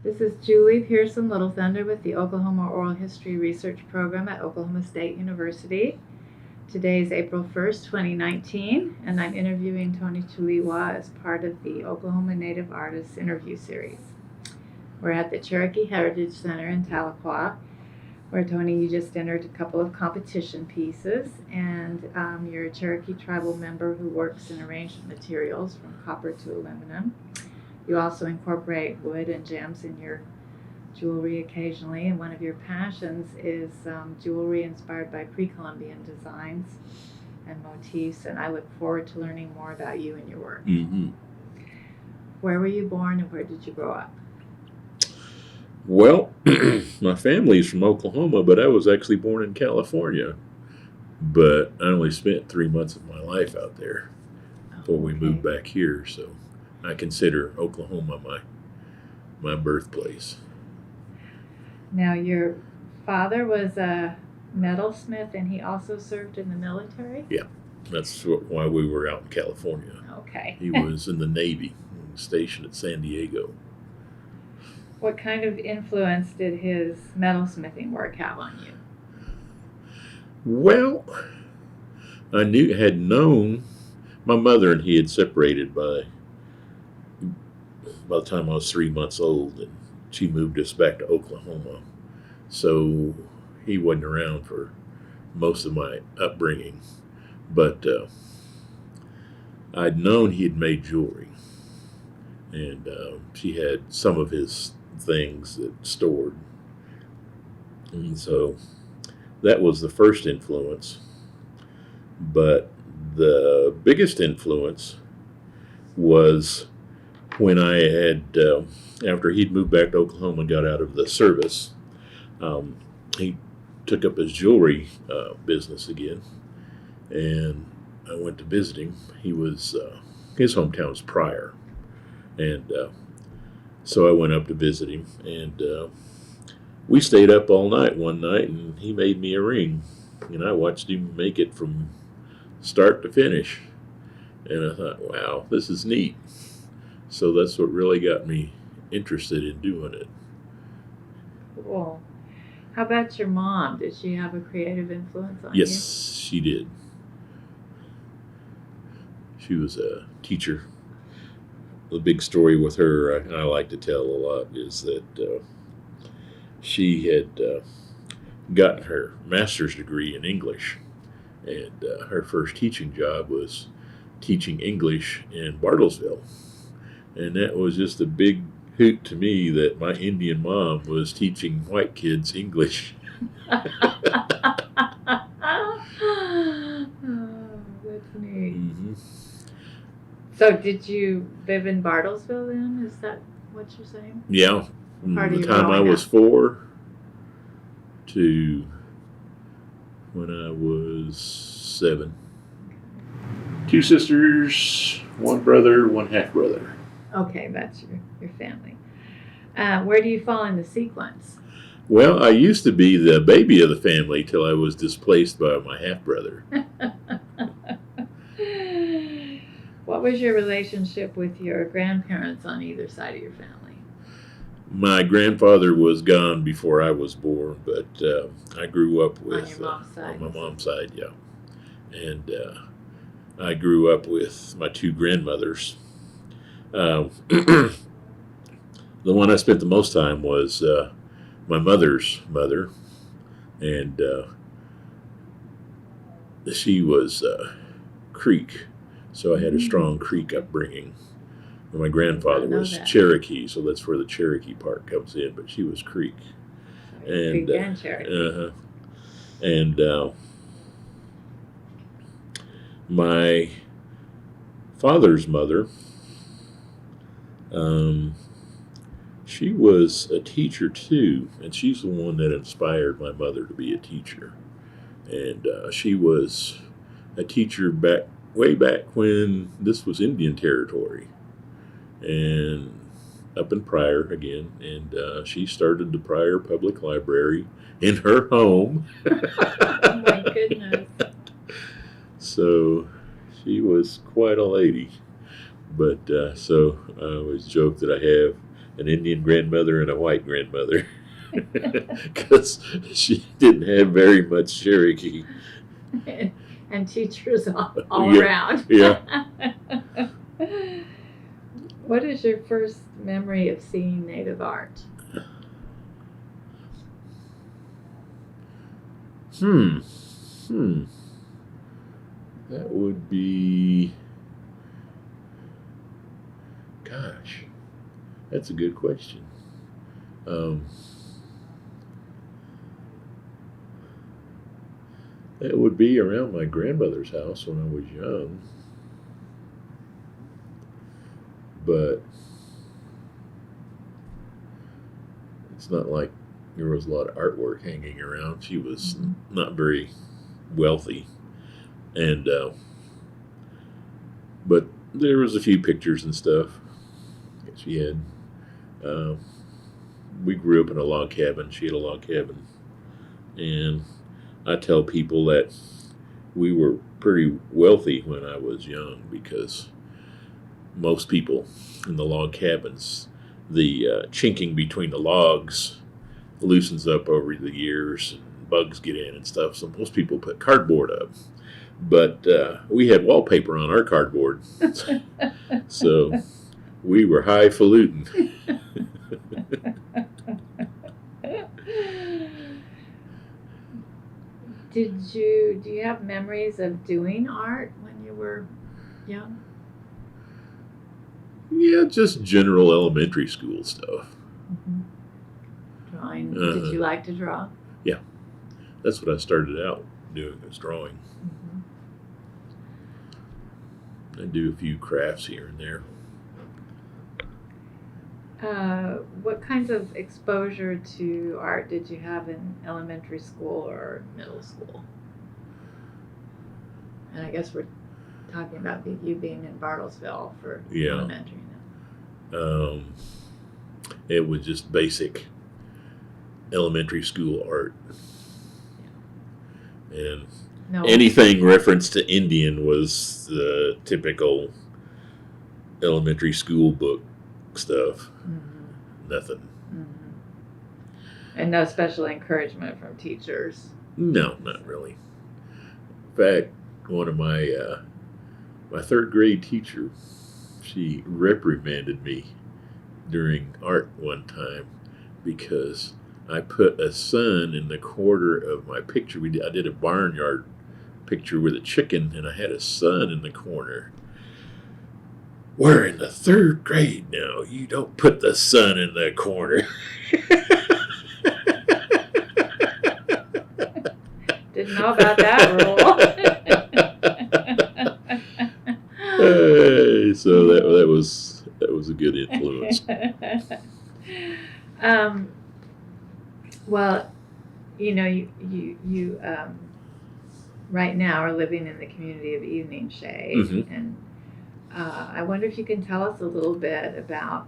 This is Julie Pearson Little Thunder with the Oklahoma Oral History Research Program at Oklahoma State University. Today is April 1st, 2019, and I'm interviewing Toneh Chuleewah as part of the Oklahoma Native Artists Interview Series. We're at the Cherokee Heritage Center in Tahlequah, where, Toneh, you just entered a couple of competition pieces, and you're a Cherokee tribal member who works in arrangement materials from copper to aluminum. You also incorporate wood and gems in your jewelry occasionally, and one of your passions is jewelry inspired by pre-Columbian designs and motifs, and I look forward to learning more about you and your work. Mm-hmm. Where were you born and where did you grow up? Well, my family's from Oklahoma, but I was actually born in California. But I only spent 3 months of my life out there before we moved back here, so I consider Oklahoma my birthplace. Now, your father was a metalsmith, and he also served in the military? Yeah, that's why we were out in California. Okay. He was in the Navy, stationed at San Diego. What kind of influence did his metalsmithing work have on you? Well, I had known my mother, and he had separated by the time I was 3 months old, and she moved us back to Oklahoma. So he wasn't around for most of my upbringing. But I'd known he had made jewelry, and she had some of his things that stored. And so that was the first influence. But the biggest influence was when I had, after he'd moved back to Oklahoma and got out of the service, he took up his jewelry business again, and I went to visit him. He was, his hometown was Pryor, and so I went up to visit him, and we stayed up all night one night, and he made me a ring, and I watched him make it from start to finish, and I thought, wow, this is neat. So that's what really got me interested in doing it. Cool. How about your mom? Did she have a creative influence on you? Yes, she did. She was a teacher. The big story with her, I like to tell a lot, is that she had gotten her master's degree in English, and her first teaching job was teaching English in Bartlesville. And that was just a big hoot to me that my Indian mom was teaching white kids English. Oh, that's neat. Mm-hmm. So did you live in Bartlesville then? Is that what you're saying? Yeah. From Part of the your time I growing was up. 4 to when I was 7. 2 sisters, 1 brother, 1 half brother. Okay, that's your family. Where do you fall in the sequence? Well, I used to be the baby of the family till I was displaced by my half brother. What was your relationship with your grandparents on either side of your family? My grandfather was gone before I was born, but I grew up with On your mom's side? on my mom's side, yeah. And I grew up with my 2 grandmothers. The one I spent the most time was my mother's mother, and she was Creek, so I had a strong Creek upbringing. And my grandfather was that. Cherokee, so that's where the Cherokee part comes in, but she was Creek. Creek and Cherokee. And my father's mother, she was a teacher too, and she's the one that inspired my mother to be a teacher. And she was a teacher way back when this was Indian territory, and up in Pryor again. And she started the Pryor Public Library in her home. Oh my goodness. So she was quite a lady. But so I always joke that I have an Indian grandmother and a white grandmother, because she didn't have very much Cherokee. And teachers all Yeah, around. yeah. What is your first memory of seeing Native art? That would be, gosh, that's a good question. That would be around my grandmother's house when I was young. But it's not like there was a lot of artwork hanging around. She was not very wealthy. And, but there was a few pictures and stuff that she had. We grew up in a log cabin. She had a log cabin. And I tell people that we were pretty wealthy when I was young, because most people in the log cabins, the chinking between the logs loosens up over the years, and bugs get in and stuff. So most people put cardboard up. But we had wallpaper on our cardboard. So we were highfalutin. Do you have memories of doing art when you were young? Yeah, just general elementary school stuff. Drawing. Did you like to draw? Yeah, that's what I started out doing, was drawing. I do a few crafts here and there. What kinds of exposure to art did you have in elementary school or middle school? And I guess we're talking about you being in Bartlesville for elementary now. It was just basic elementary school art. And anything reference to Indian was the typical elementary school book stuff. Nothing. And no special encouragement from teachers? No, not really. In fact, one of my third grade teacher, she reprimanded me during art one time because I put a sun in the corner of my picture. I did a barnyard picture with a chicken, and I had a sun in the corner. We're in the third grade now. You don't put the sun in the corner. Didn't know about that rule. So that was a good influence. Well, you right now are living in the community of Evening Shade, and I wonder if you can tell us a little bit about,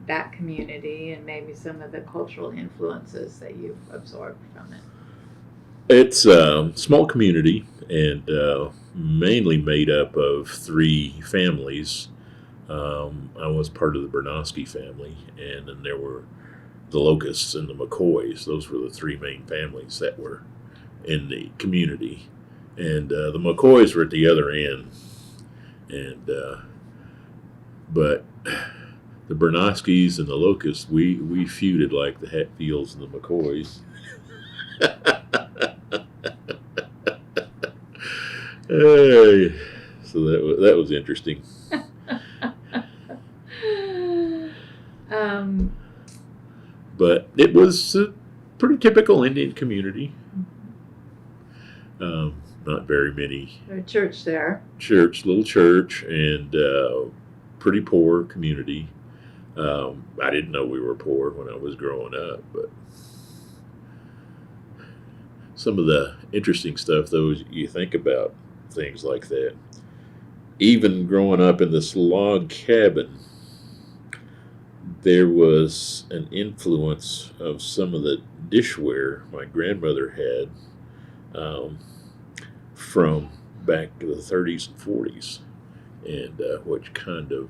that community and maybe some of the cultural influences that you've absorbed from it. It's a small community, and mainly made up of 3 families. I was part of the Bernosky family, and then there were the Locusts and the McCoys. Those were the 3 main families that were in the community. And the McCoys were at the other end. And but the Bernoskys and the Locusts, we feuded like the Hatfields and the McCoys. So that was interesting. But it was a pretty typical Indian community. Not very many. A church there. Little church, and pretty poor community. I didn't know we were poor when I was growing up, but some of the interesting stuff, though, is you think about things like that. Even growing up in this log cabin, there was an influence of some of the dishware my grandmother had from back to the 30s and 40s, and which kind of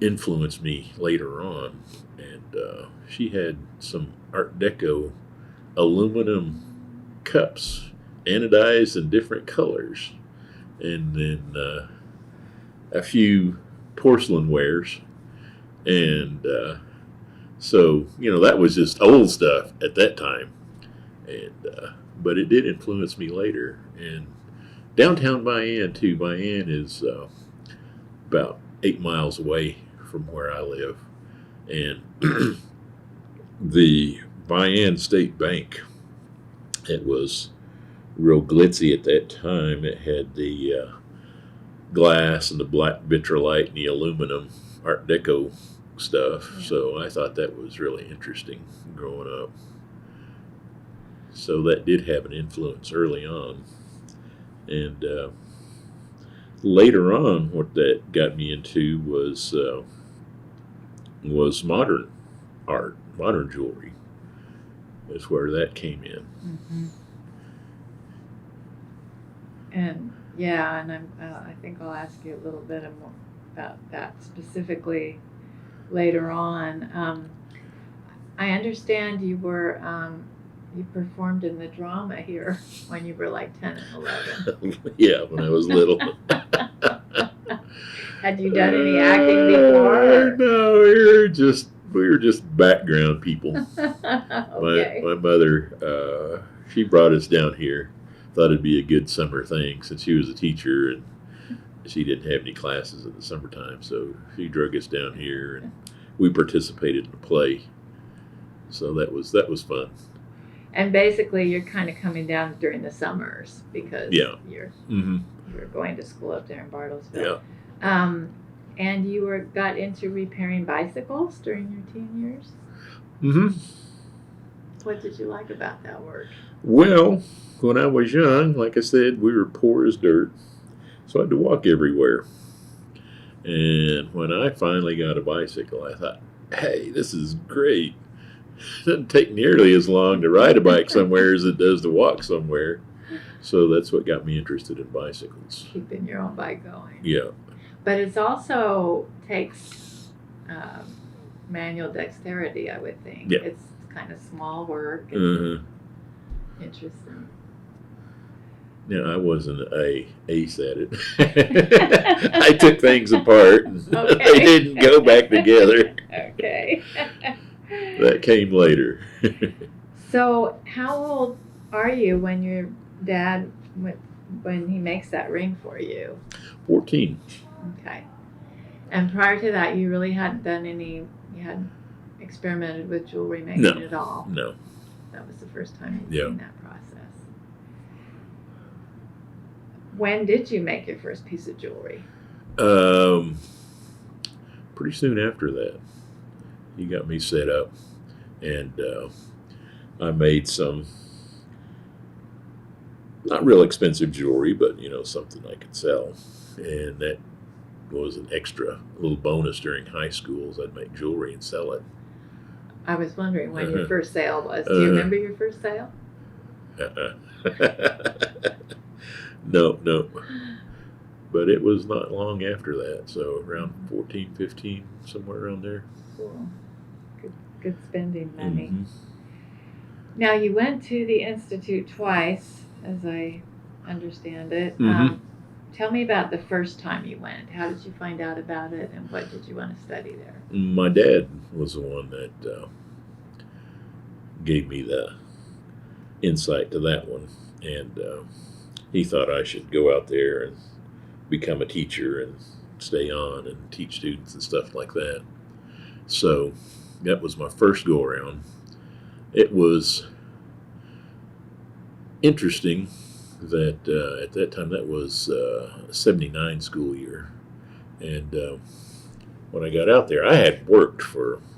influenced me later on. And she had some Art Deco aluminum cups, anodized in different colors, and then a few porcelain wares. And so, that was just old stuff at that time. And but it did influence me later. And downtown Bayan, too. Bayan is about 8 miles away from where I live. And the Bayan State Bank, it was real glitzy at that time. It had the glass and the black vitrolite and the aluminum Art Deco stuff. Yeah. So I thought that was really interesting growing up. So that did have an influence early on. And later on, what that got me into was modern art, modern jewelry. Is where that came in. Mm-hmm. And and I think I'll ask you a little bit more about that specifically later on. I understand you were you performed in the drama here when you were like 10 and 11. Yeah, when I was little. Had you done any acting before? No, we were just background people. Okay. My mother, she brought us down here. Thought it'd be a good summer thing since she was a teacher and she didn't have any classes in the summertime. So she drug us down here and we participated in a play. So that was fun. And basically, you're kind of coming down during the summers because you're going to school up there in Bartlesville. Yeah. And you got into repairing bicycles during your teen years? Mm-hmm. What did you like about that work? Well, when I was young, like I said, we were poor as dirt, so I had to walk everywhere. And when I finally got a bicycle, I thought, hey, this is great. It doesn't take nearly as long to ride a bike somewhere as it does to walk somewhere. So that's what got me interested in bicycles. Keeping your own bike going. Yeah. But it also takes manual dexterity, I would think. Yeah. It's kind of small work. It's interesting. Yeah, I wasn't an ace at it. I took things apart and they didn't go back together. Okay. That came later. So how old are you when your dad, when he makes that ring for you? 14. Okay. And prior to that, you really hadn't done you hadn't experimented with jewelry making at all? No. That was the first time you'd seen that process. When did you make your first piece of jewelry? Pretty soon after that. He got me set up, and I made some not real expensive jewelry, but something I could sell, and that was an extra little bonus during high school. I'd make jewelry and sell it. I was wondering when your first sale was. Do you remember your first sale? No. But it was not long after that, so around 14, 15, somewhere around there. Cool. Good spending money. Mm-hmm. Now, you went to the Institute twice, as I understand it. Mm-hmm. Tell me about the first time you went. How did you find out about it, and what did you want to study there? My dad was the one that gave me the insight to that one, and he thought I should go out there and become a teacher and stay on and teach students and stuff like that. So that was my first go around. It was interesting that at that time, that was 79 school year, and when I got out there, I had worked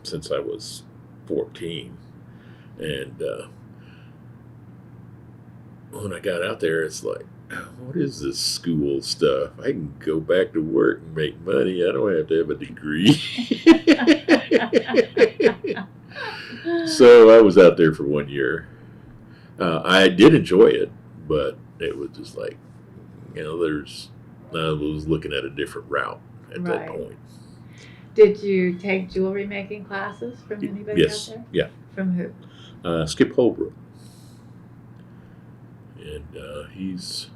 since I was 14, and when I got out there, it's like, what is this school stuff? I can go back to work and make money. I don't have to have a degree. So I was out there for 1 year. I did enjoy it, but it was just like, I was looking at a different route at that point. Did you take jewelry making classes from anybody Yes, out there? yeah. From who? Skip Holbrook. And he's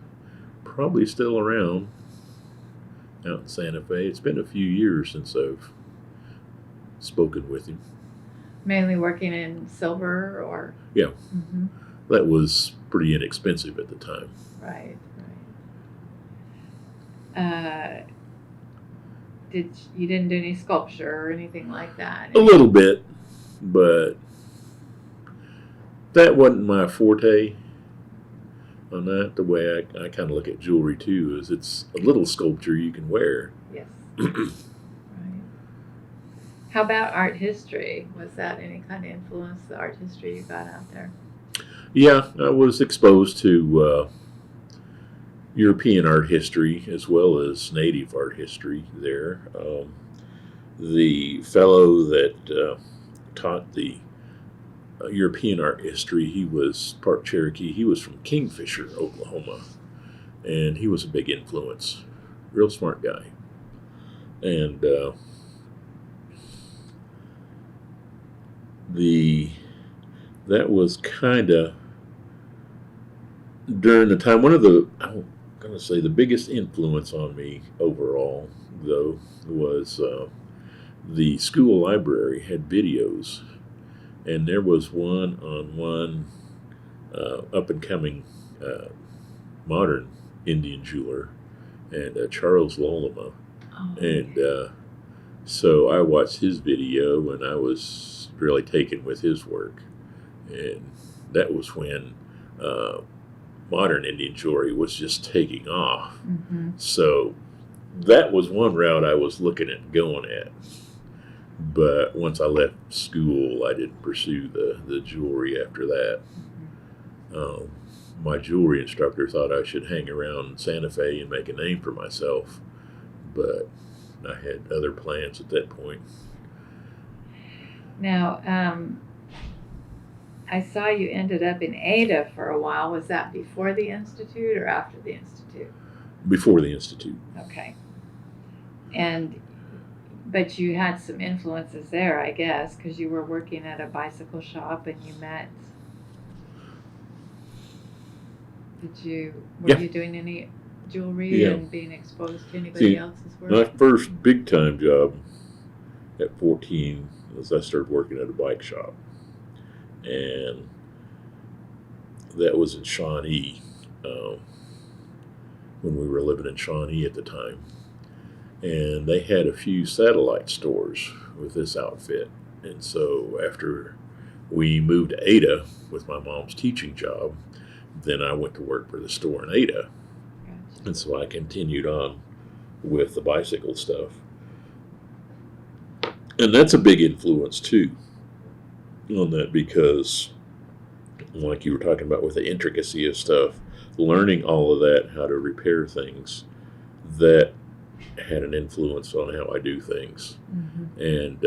probably still around out in Santa Fe. It's been a few years since I've spoken with him. Mainly working in silver or? Yeah. Mm-hmm. That was pretty inexpensive at the time. Right, right. You didn't do any sculpture or anything like that? A little bit, but that wasn't my forte on that. The way I kind of look at jewelry too is it's a little sculpture you can wear. Yes. Right. How about art history? Was that any kind of influence, the art history you got out there? Yeah, I was exposed to European art history as well as native art history there. The fellow that taught the European art history, he was part Cherokee. He was from Kingfisher, Oklahoma, and he was a big influence. Real smart guy. And that was kind of during the time. One of I'm going to say the biggest influence on me overall, though, was the school library had videos, and there was one on one up and coming modern Indian jeweler, and Charles Lolema. Oh, And so I watched his video, and I was really taken with his work. And that was when modern Indian jewelry was just taking off. Mm-hmm. So that was one route I was looking at going at. But once I left school, I didn't pursue the jewelry after that. Mm-hmm. My jewelry instructor thought I should hang around Santa Fe and make a name for myself, but I had other plans at that point. Now, I saw you ended up in Ada for a while. Was that before the Institute or after the Institute? Before the Institute. Okay. But you had some influences there, I guess, because you were working at a bicycle shop and you met. Were you doing any jewelry and being exposed to anybody else's work? My first big time job at 14 was I started working at a bike shop. And that was in Shawnee, when we were living in Shawnee at the time. And they had a few satellite stores with this outfit. And so after we moved to Ada with my mom's teaching job, then I went to work for the store in Ada. Gotcha. And so I continued on with the bicycle stuff. And that's a big influence too on that, because like you were talking about with the intricacy of stuff, learning all of that, how to repair things, that had an influence on how I do things. Mm-hmm. And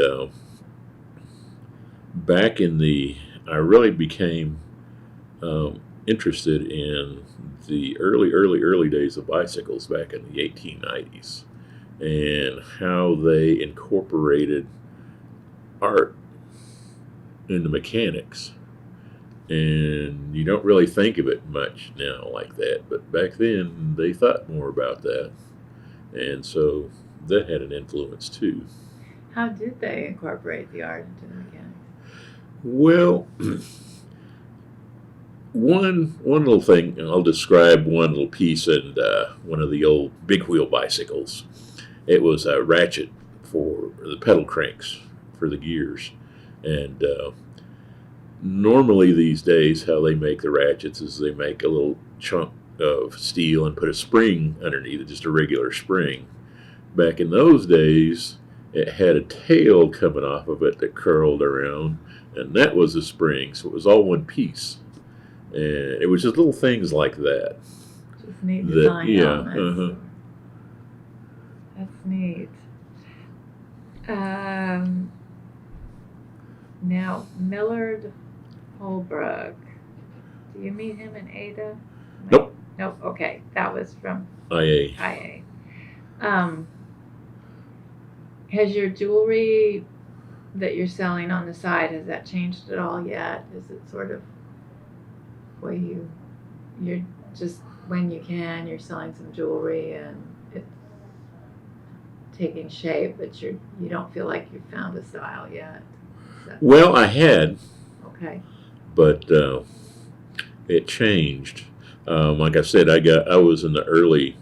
I really became interested in the early days of bicycles back in the 1890s and how they incorporated art into mechanics. And you don't really think of it much now like that, but back then they thought more about that. And so that had an influence too. How did they incorporate the art into the mechanics? Well, one little thing, and I'll describe one little piece in one of the old big wheel bicycles. It was a ratchet for the pedal cranks for the gears. And normally these days how they make the ratchets is they make a little chunk of steel and put a spring underneath it, just a regular spring. Back in those days, it had a tail coming off of it that curled around, and that was a spring, so it was all one piece. And it was just little things like that. Just neat design elements. Uh-huh. That's neat. Now, Millard Holbrook. Do you meet him in Ada? Nope. Nope. Okay, that was from IA. IA. Has your jewelry that you're selling on the side, has that changed at all yet? Is it sort of where you're just when you can, you're selling some jewelry and it's taking shape, but you don't feel like you've found a style yet? Well, I had, Okay. but it changed. Like I said, I was in the early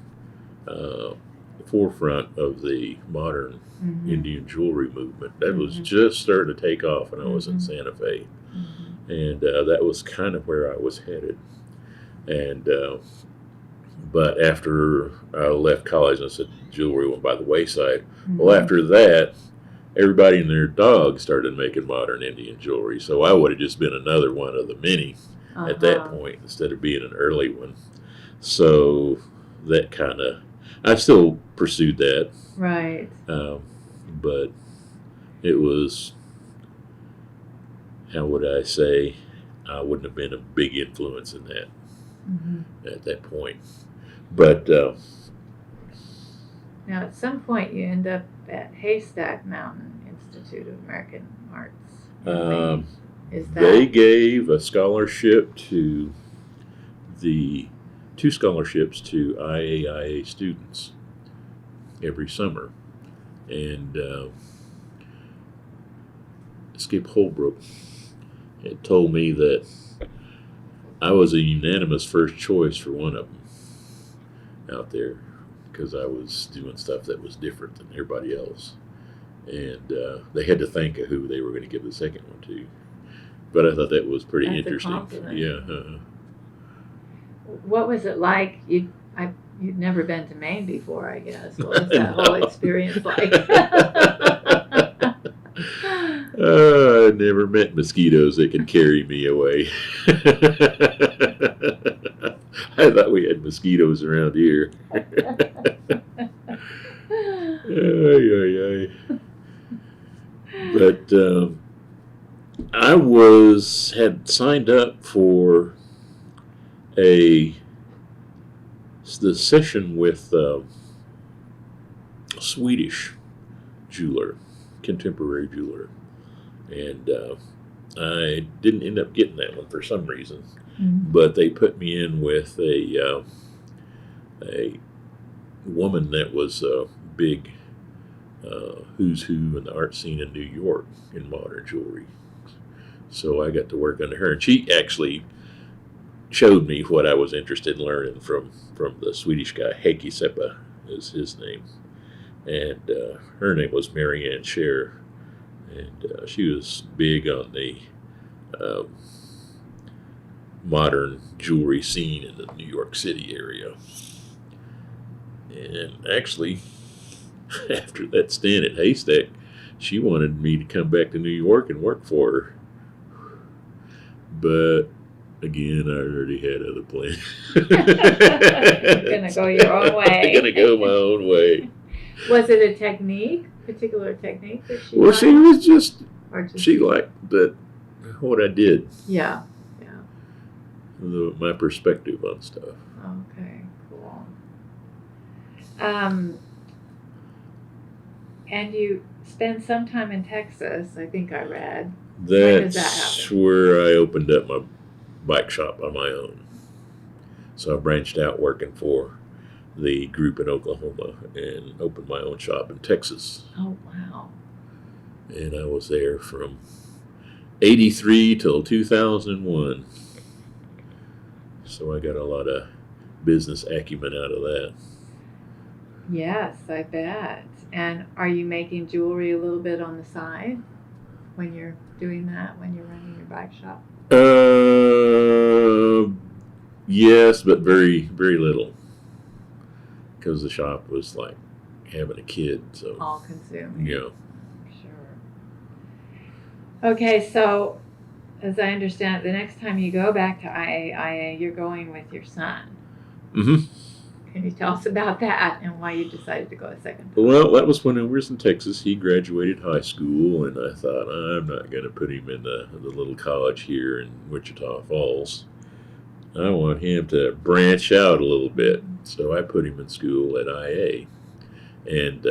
forefront of the modern Indian jewelry movement. That was just starting to take off when I was in Santa Fe, and that was kind of where I was headed. And but after I left college, and I said jewelry went by the wayside. Well, after that, everybody and their dog started making modern Indian jewelry, so I would have just been another one of the many at that point instead of being an early one. So that kind of, I still pursued that. Right. But it was, how would I say, I wouldn't have been a big influence in that at that point. But now at some point you end up at Haystack Mountain Institute of American Arts. They gave a scholarship to two scholarships to IAIA students every summer. And Skip Holbrook had told me that I was a unanimous first choice for one of them out there because I was doing stuff that was different than everybody else. And they had to think of who they were going to give the second one to. But I thought that was pretty interesting. Yeah. What was it like? You'd never been to Maine before, I guess. What was that whole experience like? I never met mosquitoes that could carry me away. I thought we had mosquitoes around here. But I had signed up for the session with a Swedish jeweler, contemporary jeweler, and I didn't end up getting that one for some reason. But they put me in with a woman that was a big who's who in the art scene in New York in modern jewelry. So I got to work under her, and she actually showed me what I was interested in learning from the Swedish guy. Heikki Seppa is his name, and her name was Marianne Scher, and she was big on the modern jewelry scene in the New York City area. And actually, after that stint at Haystack, she wanted me to come back to New York and work for her. But again, I already had other plans. You're gonna go your own way. I'm gonna go my own way. Was it a particular technique that she? Well, she was just just she liked what I did. Yeah. My perspective on stuff. Okay, cool. And you spend some time in Texas, I think I read. That's where I opened up my bike shop on my own. So I branched out working for the group in Oklahoma and opened my own shop in Texas. Oh, wow. And I was there from 83 till 2001. So I got a lot of business acumen out of that. Yes, I bet. And are you making jewelry a little bit on the side when you're doing that, when you're running your bike shop? Yes, but very, very little. Because the shop was like having a kid. So all consuming. Yeah. Sure. Okay, so as I understand it, the next time you go back to IAIA, you're going with your son. Mm-hmm. Can you tell us about that and why you decided to go a second time? Well, that was when I was in Texas. He graduated high school, and I thought, I'm not going to put him in the little college here in Wichita Falls. I want him to branch out a little bit. So I put him in school at IA. And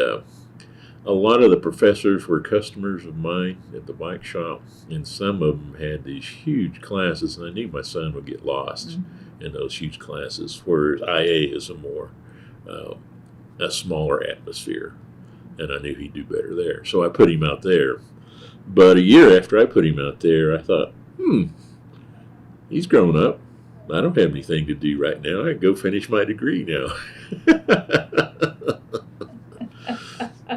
a lot of the professors were customers of mine at the bike shop, and some of them had these huge classes, and I knew my son would get lost in those huge classes, whereas IA is a smaller atmosphere, and I knew he'd do better there. So I put him out there. But a year after I put him out there, I thought, he's grown up. I don't have anything to do right now. I can go finish my degree now.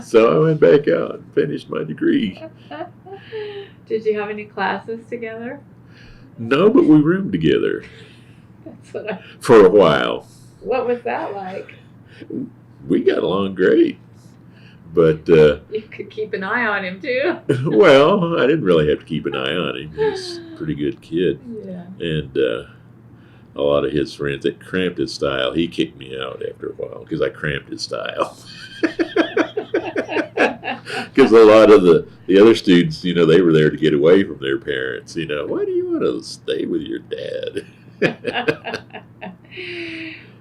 So I went back out and finished my degree. Did you have any classes together? No, but we roomed together. That's what for a while. What was that like? We got along great. But you could keep an eye on him too. Well, I didn't really have to keep an eye on him. He's a pretty good kid. Yeah. And a lot of his friends, it cramped his style. He kicked me out after a while because I cramped his style. Because a lot of the other students, they were there to get away from their parents. Why do you want to stay with your dad?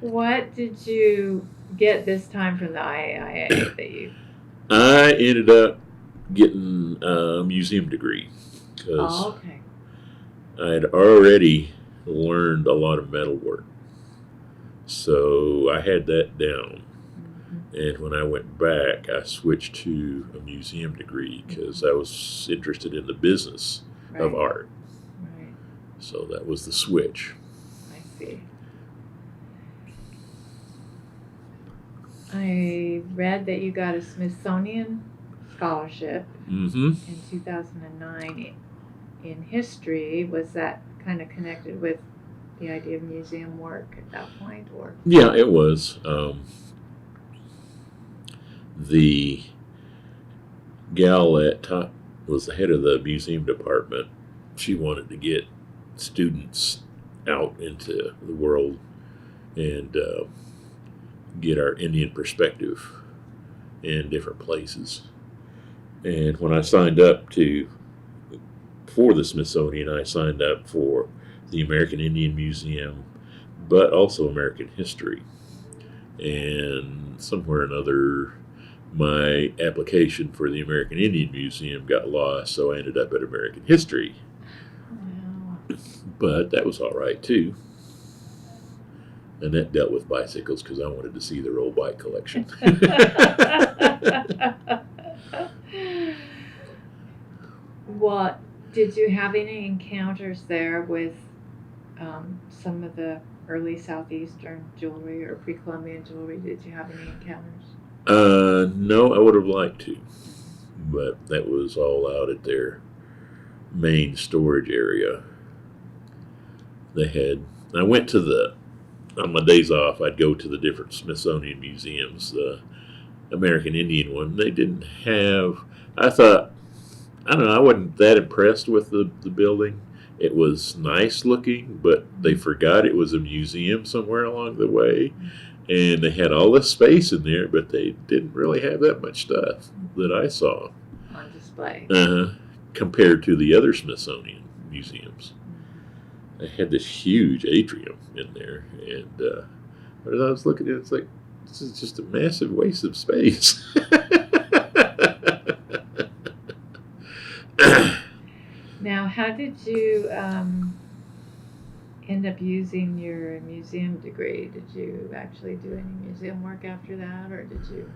What did you get this time from the IAIA that you... I ended up getting a museum degree because I had already learned a lot of metal work. So I had that down. And when I went back, I switched to a museum degree because I was interested in the business of art. Right. So that was the switch. I see. I read that you got a Smithsonian scholarship in 2009 in history. Was that kind of connected with the idea of museum work at that point, or? Yeah, it was. The gal that was the head of the museum department. She wanted to get students out into the world and get our Indian perspective in different places. And when I signed up for the Smithsonian, I signed up for the American Indian Museum, but also American history. And somewhere or another, my application for the American Indian Museum got lost, so I ended up at American history. Wow. But that was all right, too. And that dealt with bicycles because I wanted to see their old bike collection. What did you have any encounters there with some of the early Southeastern jewelry or pre-Columbian jewelry? Did you have any encounters? No, I would have liked to, but that was all out at their main storage area. I went to on my days off, I'd go to the different Smithsonian museums. The American Indian one, they didn't have, I wasn't that impressed with the building. It was nice looking, but they forgot it was a museum somewhere along the way. And they had all this space in there, but they didn't really have that much stuff that I saw. On display. Compared to the other Smithsonian museums. They had this huge atrium in there, and as I was looking at it, it's like, this is just a massive waste of space. Now, how did you end up using your museum degree? Did you actually do any museum work after that, or did you?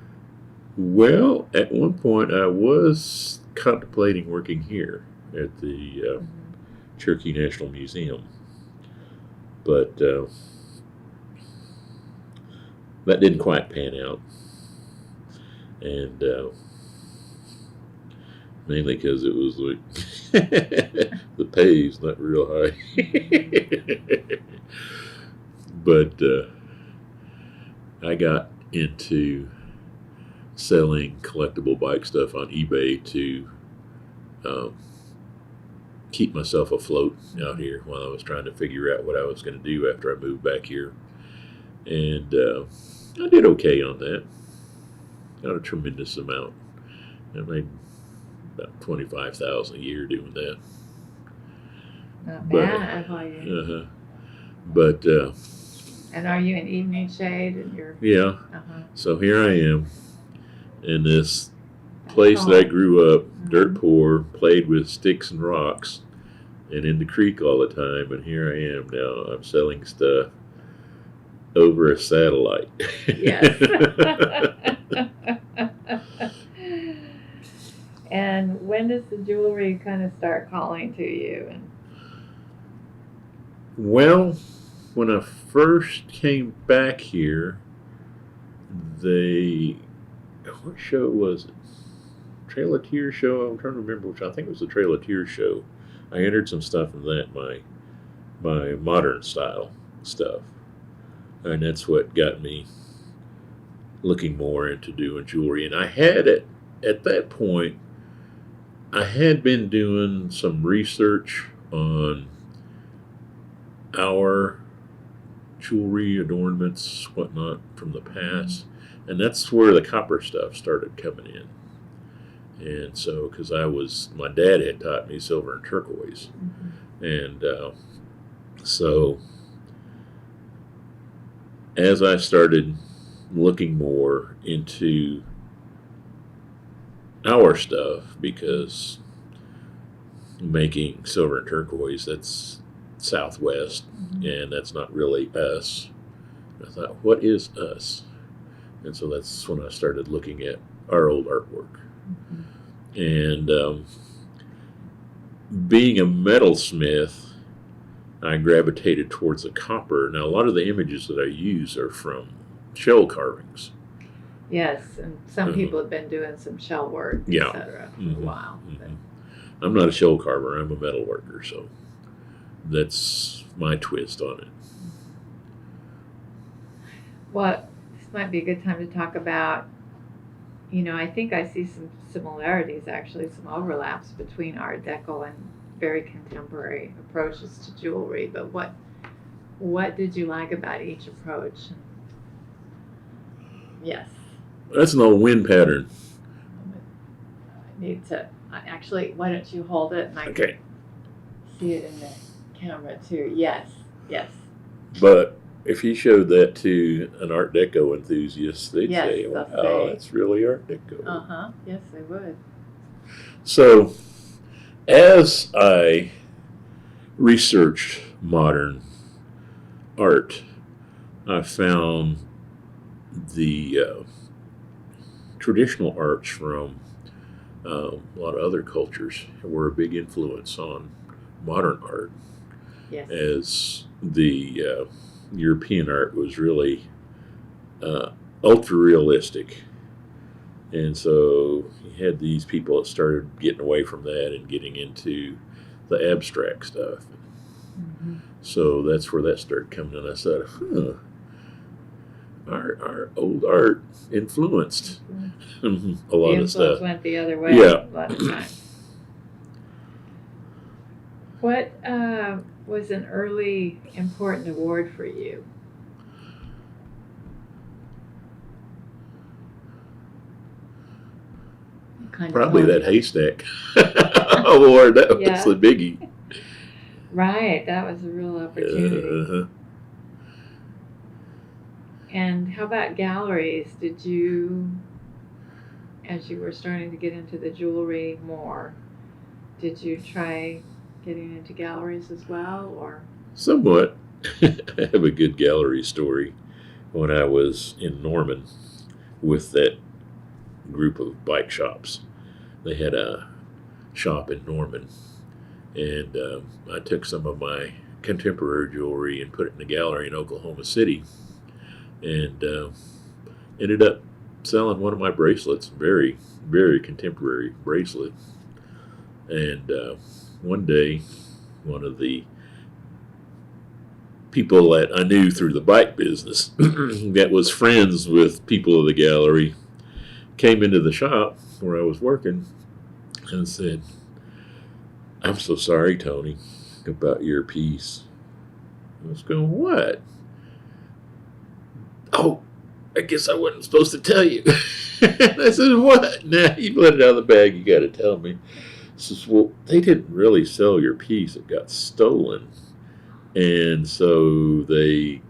Well, at one point I was contemplating working here at the Cherokee National Museum, but that didn't quite pan out, and mainly because it was like the pay's not real high. But I got into selling collectible bike stuff on eBay to keep myself afloat out here while I was trying to figure out what I was going to do after I moved back here. And I did okay on that. Not a tremendous amount. I made about $25,000 a year doing that. Not bad, are you? But and are you in evening shade? And you're yeah. So here I am in this place that I home. grew up, dirt Mhm. poor, played with sticks and rocks, and in the creek all the time. And here I am now. I'm selling stuff over a satellite. Yes. And when does the jewelry kind of start calling to you? And Well, when I first came back here, they, what show was it? Trail of Tears show. I'm trying to remember which. I think it was the Trail of Tears show. I entered some stuff in that, my modern style stuff, and that's what got me looking more into doing jewelry. And I had it at that point. I had been doing some research on our jewelry, adornments, whatnot from the past, and that's where the copper stuff started coming in. And so, because my dad had taught me silver and turquoise, and so as I started looking more into our stuff, because making silver and turquoise, that's Southwest, and that's not really us. I thought, what is us? And so that's when I started looking at our old artwork. And being a metalsmith, I gravitated towards the copper. Now, a lot of the images that I use are from shell carvings. yes, and some people have been doing some shell work, Yeah. etc. for a while. But I'm not a shell carver, I'm a metal worker, so that's my twist on it. well, this might be a good time to talk about, I think I see some similarities, actually, some overlaps between Art Deco and very contemporary approaches to jewelry. But what did you like about each approach? Yes. That's an old wind pattern. I need to, actually, why don't you hold it and I Okay. can see it in the camera too. Yes, yes. But if you showed that to an Art Deco enthusiast, they'd Yes, say, they'll wow, say. that's really Art Deco. Uh-huh, yes, they would. So, as I researched modern art, I found the traditional arts from a lot of other cultures were a big influence on modern art, Yes. as the European art was really ultra realistic. And so you had these people that started getting away from that and getting into the abstract stuff. So that's where that started coming in. I said, our old art influenced a lot of stuff. Went the other way. Yeah. A lot of times. What was an early important award for you? Probably that haystack award. That was the biggie. Right, that was a real opportunity. And how about galleries? Did you, as you were starting to get into the jewelry more, did you try getting into galleries as well, or? Somewhat. I have a good gallery story. When I was in Norman with that group of bike shops, they had a shop in Norman, and I took some of my contemporary jewelry and put it in a gallery in Oklahoma City, and ended up selling one of my bracelets, very, very contemporary bracelet. And one day, one of the people that I knew through the bike business that was friends with people of the gallery came into the shop where I was working and said, "I'm so sorry, Tony, about your piece." I was going, "What?" "Oh, I guess I wasn't supposed to tell you." And I said, "What?" "Nah, you let it out of the bag, you got to tell me." He says, "Well, they didn't really sell your piece. It got stolen." And so they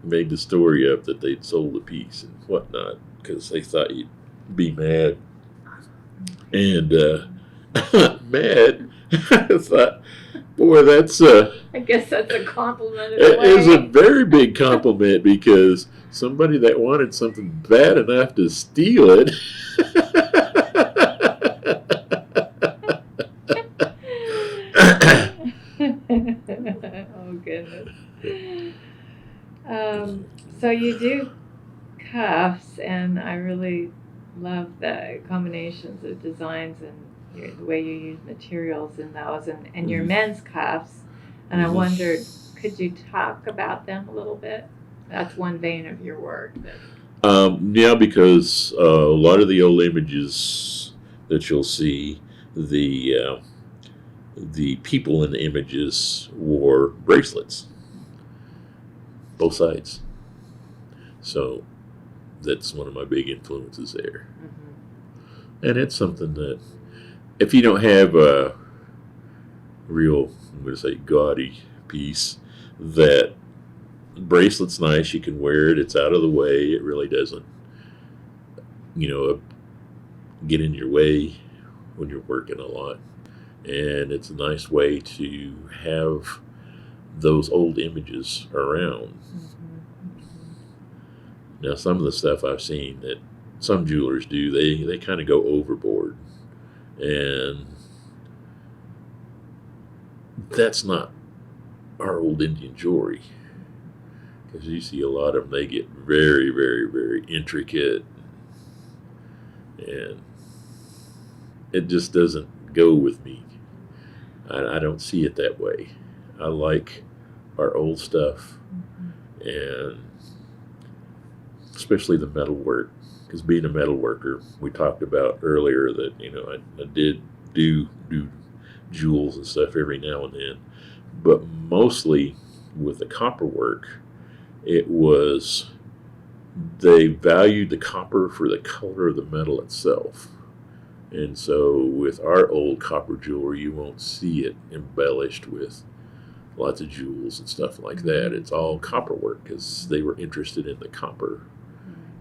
made the story up that they'd sold the piece and whatnot because they thought you'd be mad. And mad. I thought, boy, that's I guess that's a compliment in a it is a way. very big compliment because somebody that wanted something bad enough to steal it. Oh goodness. So you do cuffs, and I really love the combinations of designs and the way you use materials in those, and your men's cuffs. And I wondered, could you talk about them a little bit? That's one vein of your work. Yeah, because a lot of the old images that you'll see, the people in the images wore bracelets, both sides. So that's one of my big influences there. And it's something that, if you don't have a real, I'm going to say, gaudy piece, that bracelet's nice. You can wear it. It's out of the way. It really doesn't, get in your way when you're working a lot. And it's a nice way to have those old images around. Now, some of the stuff I've seen that some jewelers do, they kind of go overboard. And that's not our old Indian jewelry. Because you see a lot of them, they get very, very, very intricate. And it just doesn't go with me. I don't see it that way. I like our old stuff, and especially the metal work. Because being a metal worker, we talked about earlier that I did do jewels and stuff every now and then, but mostly with the copper work, it was they valued the copper for the color of the metal itself. And so with our old copper jewelry, you won't see it embellished with lots of jewels and stuff like that. It's all copper work because they were interested in the copper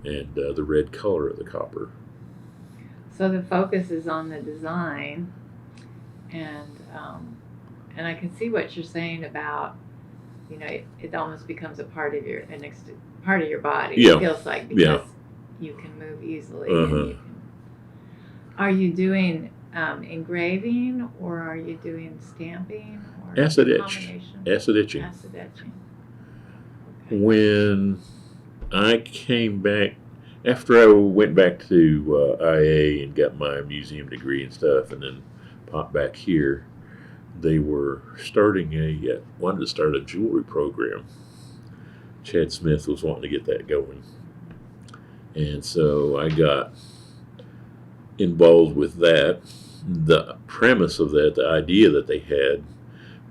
and the red color of the copper. So the focus is on the design, and I can see what you're saying about, it almost becomes a part of your part of your body. Yeah. It feels like, because you can move easily. And are you doing engraving, or are you doing stamping, or Acid etch. combination? Acid etching. Acid etching. Okay. When I came back, after I went back to IAIA and got my museum degree and stuff, and then popped back here, they were wanted to start a jewelry program. Chad Smith was wanting to get that going. And so I got involved with that. The premise of that, the idea that they had,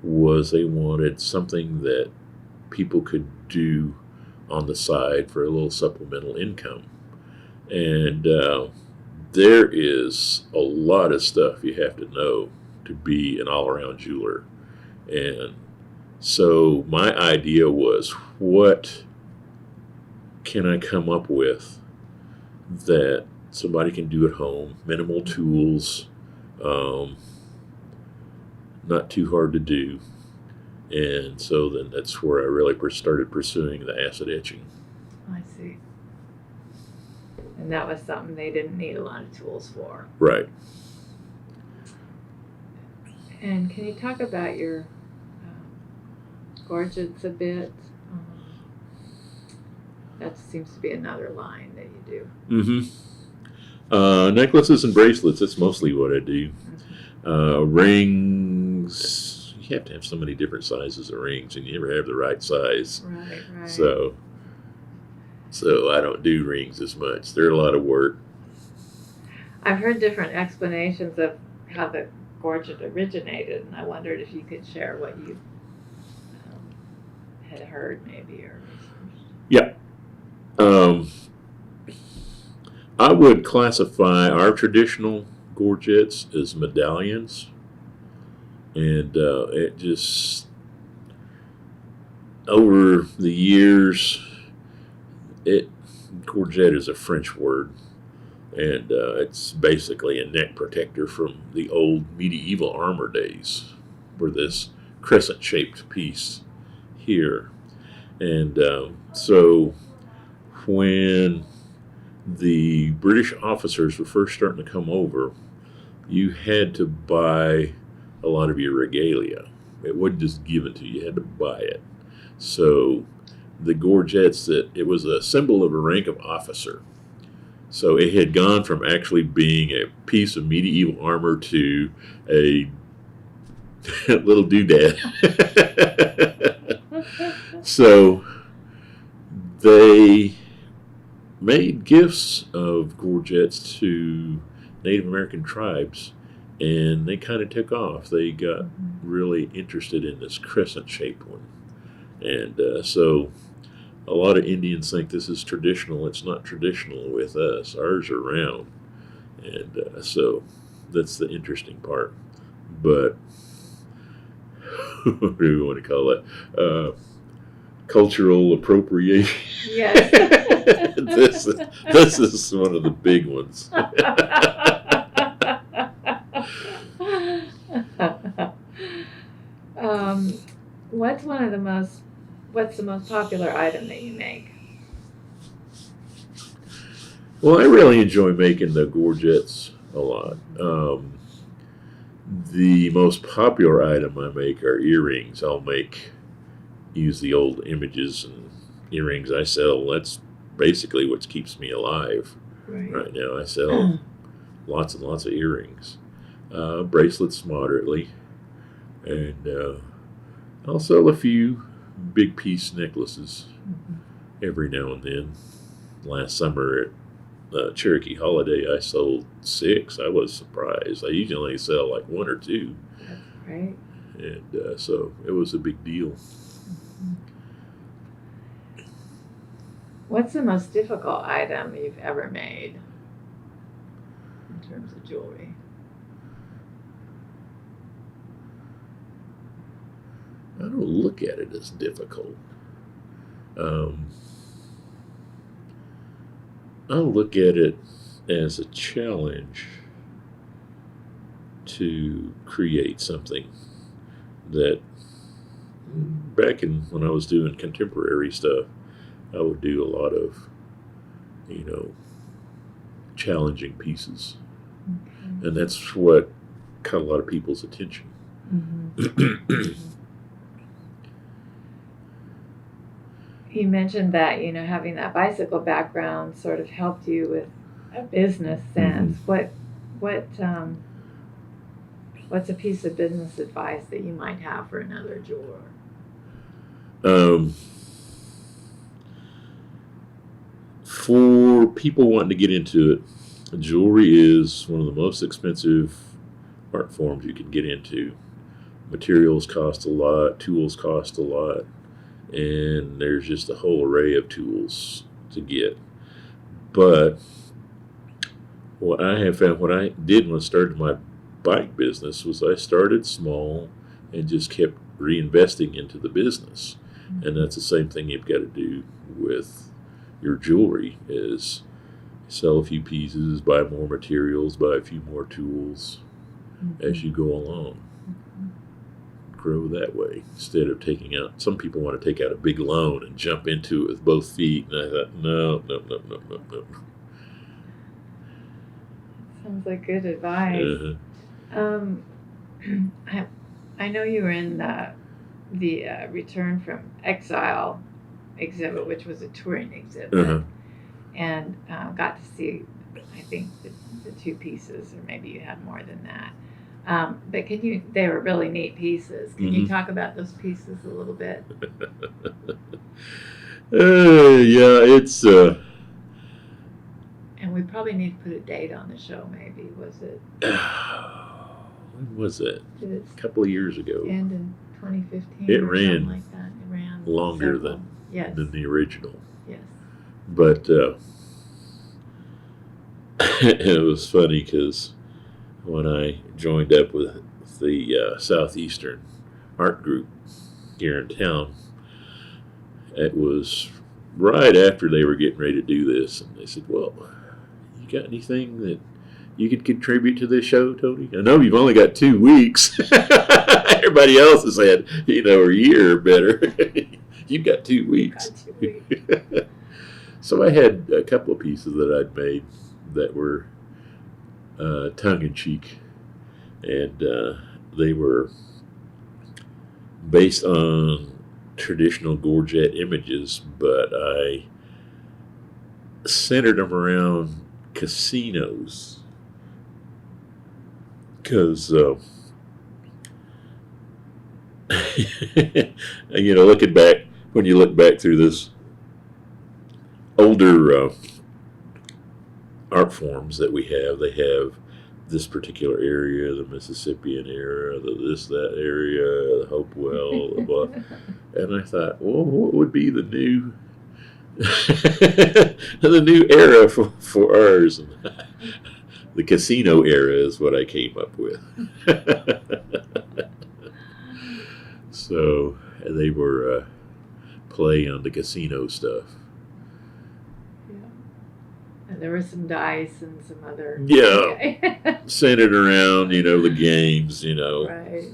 was they wanted something that people could do on the side for a little supplemental income. And there is a lot of stuff you have to know to be an all-around jeweler. And so my idea was, what can I come up with that somebody can do at home, minimal tools, not too hard to do. And so then that's where I really started pursuing the acid etching. I see. And that was something they didn't need a lot of tools for. Right. And can you talk about your gorgets a bit? That seems to be another line that you do. Necklaces and bracelets, that's mostly what I do. Rings, you have to have so many different sizes of rings, and you never have the right size. Right. So I don't do rings as much. They're a lot of work. I've heard different explanations of how the Gorget originated, and I wondered if you could share what you had heard, maybe, or researched. Yeah. I would classify our traditional gorgets as medallions, and it just, over the years, gorget is a French word, And it's basically a neck protector from the old medieval armor days, for this crescent-shaped piece here. And so when the British officers were first starting to come over, you had to buy a lot of your regalia. It wasn't just given to you, you had to buy it. So the gorgets, it was a symbol of a rank of officer. So it had gone from actually being a piece of medieval armor to a little doodad. So they made gifts of gorgets to Native American tribes, and they kind of took off. They got really interested in this crescent-shaped one. And so a lot of Indians think this is traditional. It's not traditional with us. Ours are round. And so that's the interesting part. But what do you want to call it? Cultural appropriation. Yes. This is one of the big ones. What's the most popular item that you make? Well, I really enjoy making the gorgets a lot. The most popular item I make are earrings. Use the old images and earrings I sell. That's basically what keeps me alive right now. I sell lots and lots of earrings. Bracelets moderately. And I'll sell a few big piece necklaces every now and then. Last summer at Cherokee Holiday, I sold 6. I was surprised. I usually only sell like 1 or 2. That's great. And so it was a big deal. What's the most difficult item you've ever made in terms of jewelry? I don't look at it as difficult. I look at it as a challenge to create something that, back when I was doing contemporary stuff, I would do a lot of, challenging pieces. Okay. And that's what caught a lot of people's attention. You mentioned that, having that bicycle background sort of helped you with a business sense. What's a piece of business advice that you might have for another jeweler? For people wanting to get into it, jewelry is one of the most expensive art forms you can get into. Materials cost a lot, tools cost a lot, and there's just a whole array of tools to get. But what I have found, what I did when I started my bike business, was I started small and just kept reinvesting into the business. And that's the same thing you've got to do with your jewelry, is sell a few pieces, buy more materials, buy a few more tools as you go along. Grow that way, instead of taking out, some people want to take out a big loan and jump into it with both feet, and I thought, no. Sounds like good advice. I know you were in the Return from Exile exhibit, which was a touring exhibit, and got to see, I think, the 2 pieces, or maybe you had more than that. But they were really neat pieces. Can you talk about those pieces a little bit? Yeah, it's... And we probably need to put a date on the show, maybe. Was it... when was it? Did a couple of years ago. End in 2015 it or ran something like that. It ran longer than the original. Yes. But it was funny because when I joined up with the Southeastern art group here in town, it was right after they were getting ready to do this, and they said, well, you got anything that you could contribute to this show, Tony? I know you've only got 2 weeks. Everybody else has had, a year or better. You've got 2 weeks. Got 2 weeks. So I had a couple of pieces that I'd made that were tongue-in-cheek, and they were based on traditional Gorget images, but I centered them around casinos because looking back, when you look back through this older art forms that we have, they have this particular area, the Mississippian era, that area, the Hopewell, the blah. And I thought, well, what would be the new the new era for ours? And the casino era is what I came up with. So they were playing on the casino stuff. And there was some dice and some other... Yeah, centered around, the games, Right.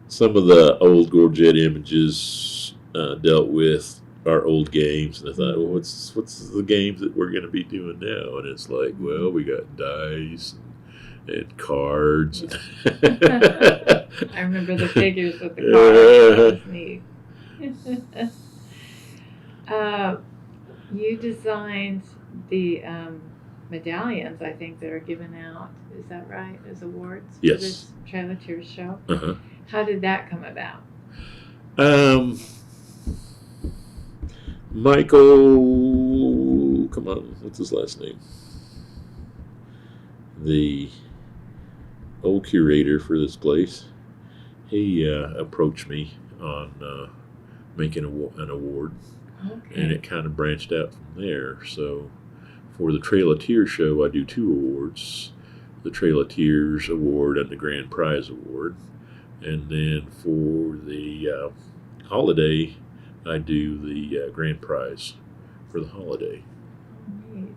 Some of the old Gorget images dealt with our old games, and I thought, well, what's the games that we're going to be doing now? And it's like, well, we got dice and cards. Yeah. I remember the figures with the cards. That was neat. You designed the medallions, I think, that are given out. Is that right? As awards Yes. For this Trail of Tears show? Uh-huh. How did that come about? Michael, come on, what's his last name? The old curator for this place. He approached me on making an award. Okay. And it kind of branched out from there. So for the Trail of Tears show, I do 2 awards. The Trail of Tears award and the Grand Prize award. And then for the holiday, I do the Grand Prize for the holiday. Neat.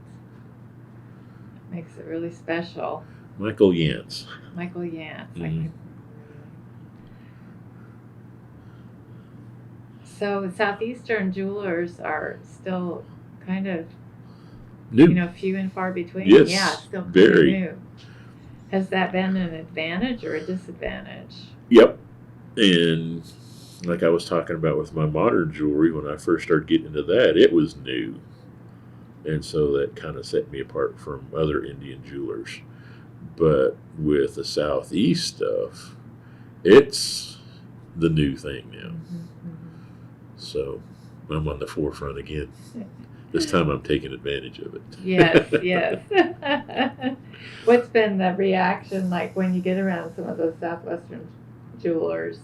Makes it really special. Michael Yance. Michael Yance. Mhm. So Southeastern jewelers are still kind of, New. few and far between. Yes, Yeah, still kind very. of new. Has that been an advantage or a disadvantage? Yep. And like I was talking about with my modern jewelry, when I first started getting into that, it was new. And so that kind of set me apart from other Indian jewelers. But with the Southeast stuff, it's the new thing now. So I'm on the forefront again. This time I'm taking advantage of it. Yes, yes. What's been the reaction like when you get around some of those Southwestern jewelers?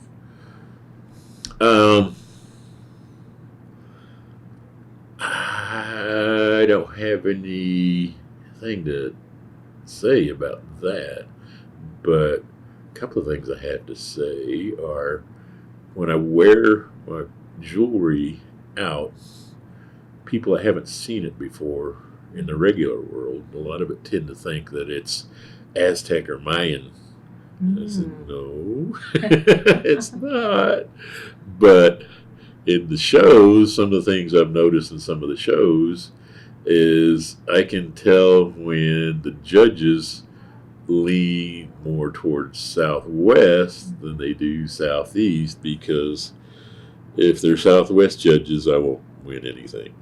I don't have anything to say about that, but a couple of things I have to say are when I wear my jewelry out, people that haven't seen it before in the regular world, a lot of it tend to think that it's Aztec or Mayan. I said, no, it's not. But in the shows, some of the things I've noticed in some of the shows is I can tell when the judges lean more towards Southwest than they do Southeast, because if they're Southwest judges, I won't win anything.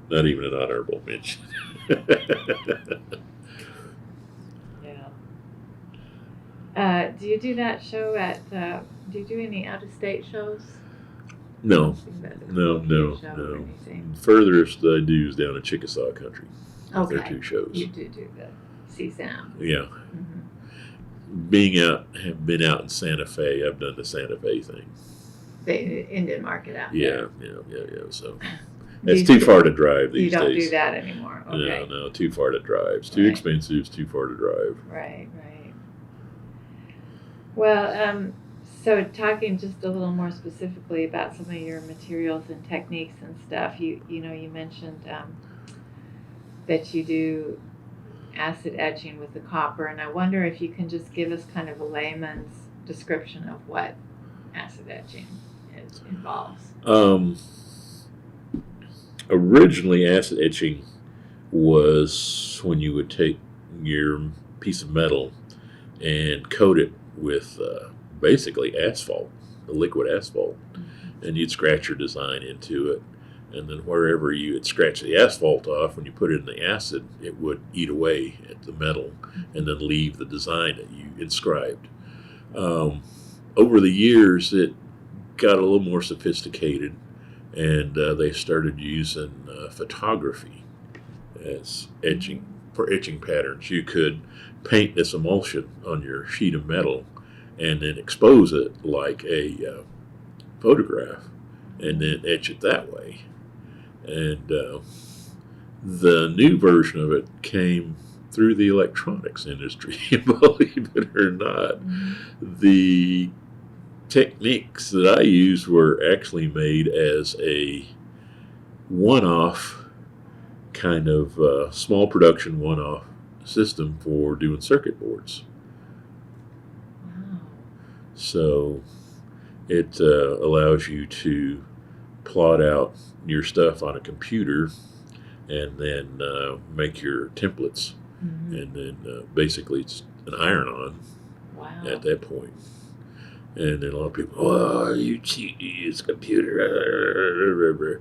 Not even an honorable mention. Yeah. Do you do that show at, do you do any out-of-state shows? No. No. Furthest I do is down in Chickasaw country. Okay. There are 2 shows. You do the CSAM. Yeah. Mm-hmm. Have been out in Santa Fe, I've done the Santa Fe thing. The Indian market out Yeah. there. So it's too far to drive these days. You don't do that anymore. Okay. No, too far to drive. It's too expensive. It's too far to drive. Right. Well, so talking just a little more specifically about some of your materials and techniques and stuff, you mentioned that you do acid etching with the copper, and I wonder if you can just give us kind of a layman's description of what acid etching involves. Originally, acid etching was when you would take your piece of metal and coat it with basically asphalt, the liquid asphalt, and you'd scratch your design into it. And then wherever you had scratched the asphalt off, when you put it in the acid, it would eat away at the metal and then leave the design that you inscribed. Over the years, it got a little more sophisticated, and they started using photography as etching for etching patterns. You could paint this emulsion on your sheet of metal and then expose it like a photograph and then etch it that way. And the new version of it came through the electronics industry, believe it or not. The techniques that I used were actually made as a one-off kind of small production one-off system for doing circuit boards. Wow. So it allows you to plot out your stuff on a computer and then make your templates, and then basically it's an iron-on at that point. And then a lot of people, oh, you cheat, you use a computer.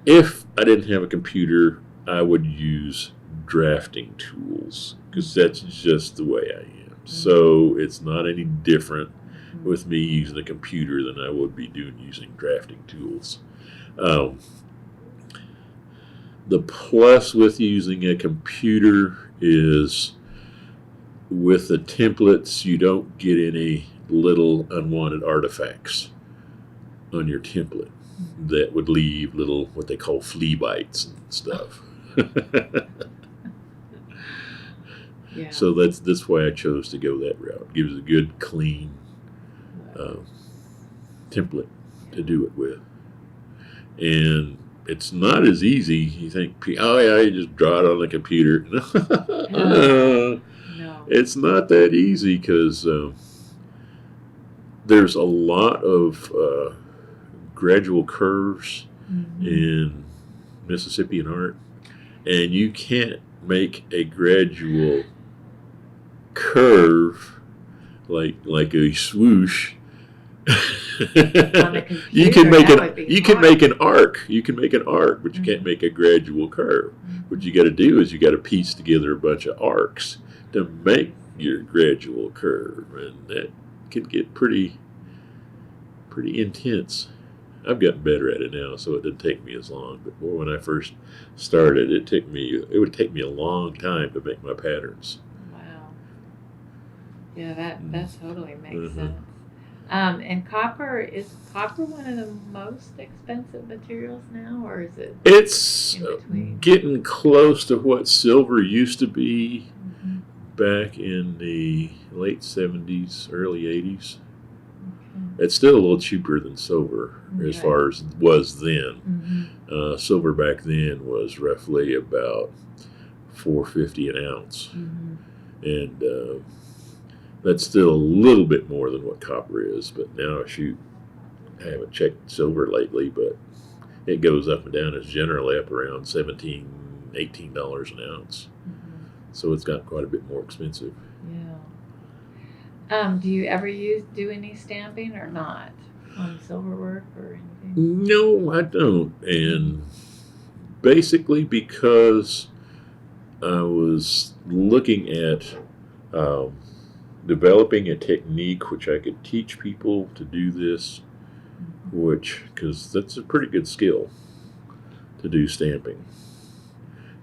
If I didn't have a computer, I would use drafting tools because that's just the way I am. So it's not any different with me using a computer than I would be using drafting tools. The plus with using a computer is with the templates, you don't get any little unwanted artifacts on your template that would leave little what they call flea bites and stuff. Yeah. So that's why I chose to go that route. It gives a good clean template to do it with. And it's not as easy. You think, oh yeah, you just draw it on the computer. No. It's not that easy because there's a lot of gradual curves in Mississippian art, and you can't make a gradual curve like a swoosh. You can make an arc. You can make an arc, but you can't make a gradual curve. What you got to do is you got to piece together a bunch of arcs to make your gradual curve, and that can get pretty intense. I've gotten better at it now, so it didn't take me as long. But when I first started, it would take me a long time to make my patterns. Wow. Yeah, that totally makes sense. And copper, is copper one of the most expensive materials now, or is it? It's in between? Getting close to what silver used to be back in the late 70s, early 80s. It's still a little cheaper than silver as far as it was then. Silver back then was roughly about $4.50 an ounce, and that's still a little bit more than what copper is. But now, I haven't checked silver lately, but it goes up and down. It's generally up around $17, $18 an ounce. So it's got quite a bit more expensive. Yeah. Do you ever do any stamping or not on silver work or anything? No, I don't. And basically because I was looking at developing a technique which I could teach people to do this, because that's a pretty good skill to do stamping.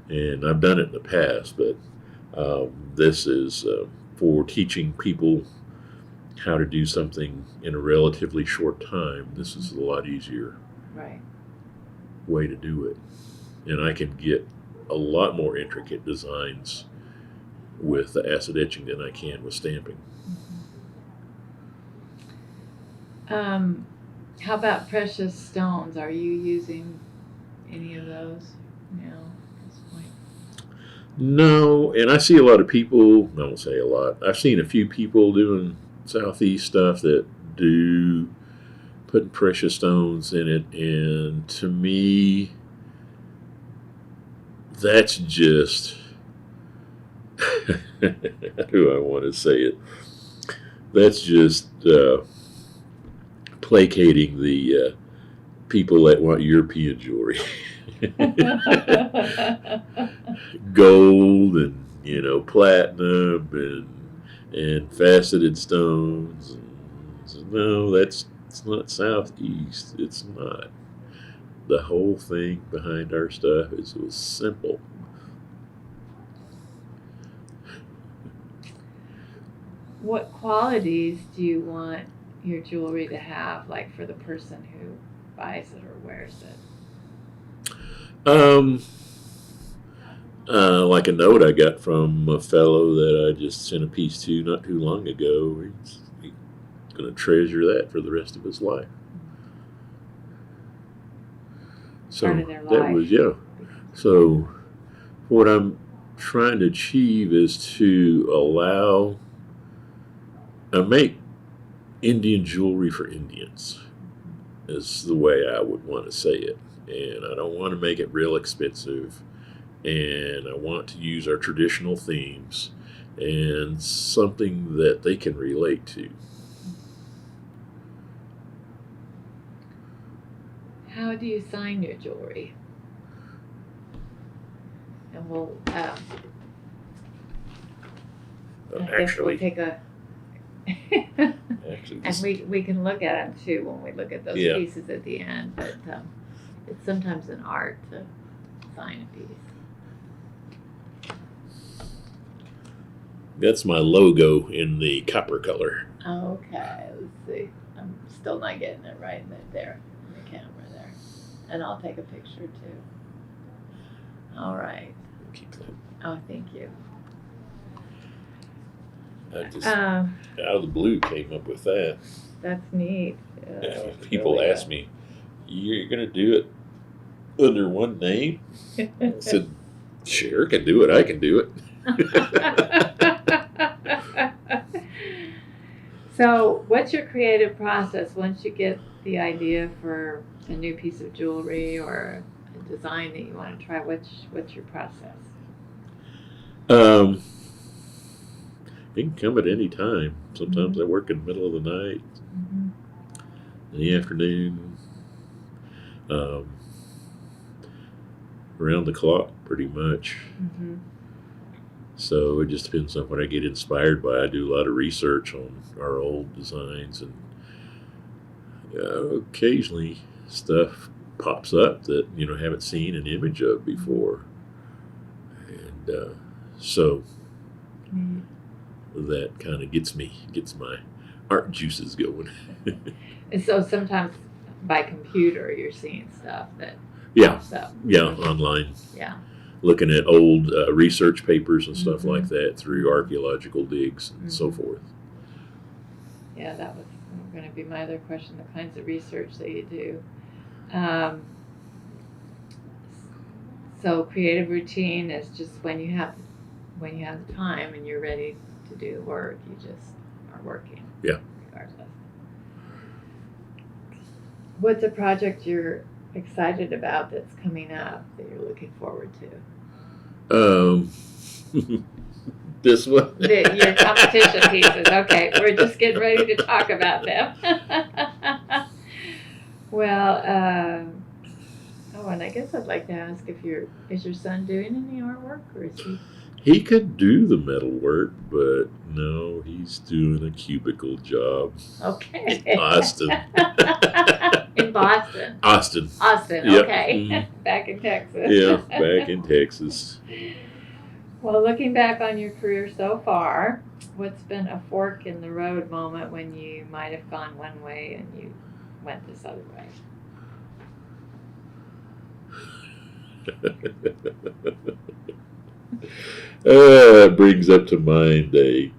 And I've done it in the past, but this is for teaching people how to do something in a relatively short time. This is a lot easier way to do it. And I can get a lot more intricate designs with the acid etching than I can with stamping. How about precious stones? Are you using any of those now at this point? No, and I see a lot of people. I won't say a lot. I've seen a few people doing Southeast stuff that do putting precious stones in it, and to me, that's just. How do I want to say it? That's just placating the people that want European jewelry. Gold and platinum and faceted stones. So, no, it's not Southeast. It's not. The whole thing behind our stuff was simple. What qualities do you want your jewelry to have, like for the person who buys it or wears it? Like a note I got from a fellow that I just sent a piece to not too long ago. He's going to treasure that for the rest of his life. So Part of their that life. was So what I'm trying to achieve is to allow make Indian jewelry for Indians. Is the way I would want to say it, and I don't want to make it real expensive. And I want to use our traditional themes and something that they can relate to. How do you sign your jewelry? And we'll I guess we'll take a and we can look at them too when we look at those pieces at the end. But it's sometimes an art to sign a piece. That's my logo in the copper color. Okay, let's see. I'm still not getting it right there in the camera there. And I'll take a picture too. All right. Keep that. Oh, thank you. I just out of the blue came up with that. That's neat. People really ask me, "You're going to do it under one name?" I said, "Sure, can do it. I can do it." So, what's your creative process once you get the idea for a new piece of jewelry or a design that you want to try? What's your process? It can come at any time. Sometimes I work in the middle of the night, in the afternoon, around the clock, pretty much. So it just depends on what I get inspired by. I do a lot of research on our old designs, and occasionally stuff pops up that haven't seen an image of before, and so that kind of gets my art juices going. And so sometimes by computer you're seeing stuff that pops up. Online. Yeah. Looking at old research papers and stuff like that through archaeological digs and so forth. Yeah, that was going to be my other question, the kinds of research that you do. So creative routine is just when you have the time and you're ready to do the work, you just are working. Yeah. Regardless. What's a project you're excited about that's coming up that you're looking forward to? This one. Your competition pieces. Okay, we're just getting ready to talk about them. Well, and I guess I'd like to ask is your son doing any artwork, or is he? He could do the metal work, but no, he's doing a cubicle job. Okay. In Austin. In Boston. Austin. Yep. Okay. Back in Texas. Yeah, back in Texas. Well, looking back on your career so far, what's been a fork in the road moment when you might have gone one way and you went this other way? It brings up to mind a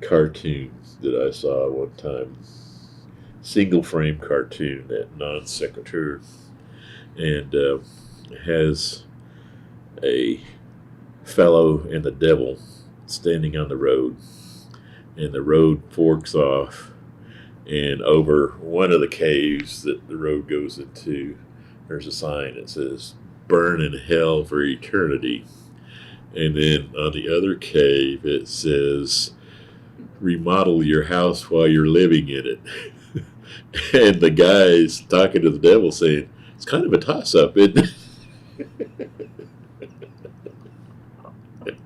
cartoon that I saw one time. Single frame cartoon at Non Sequitur, and has a fellow and the devil standing on the road, and the road forks off, and over one of the caves that the road goes into, there's a sign that says, "Burn in hell for eternity." And then on the other cave, it says, "Remodel your house while you're living in it." And the guy's talking to the devil saying, "It's kind of a toss-up, isn't it?"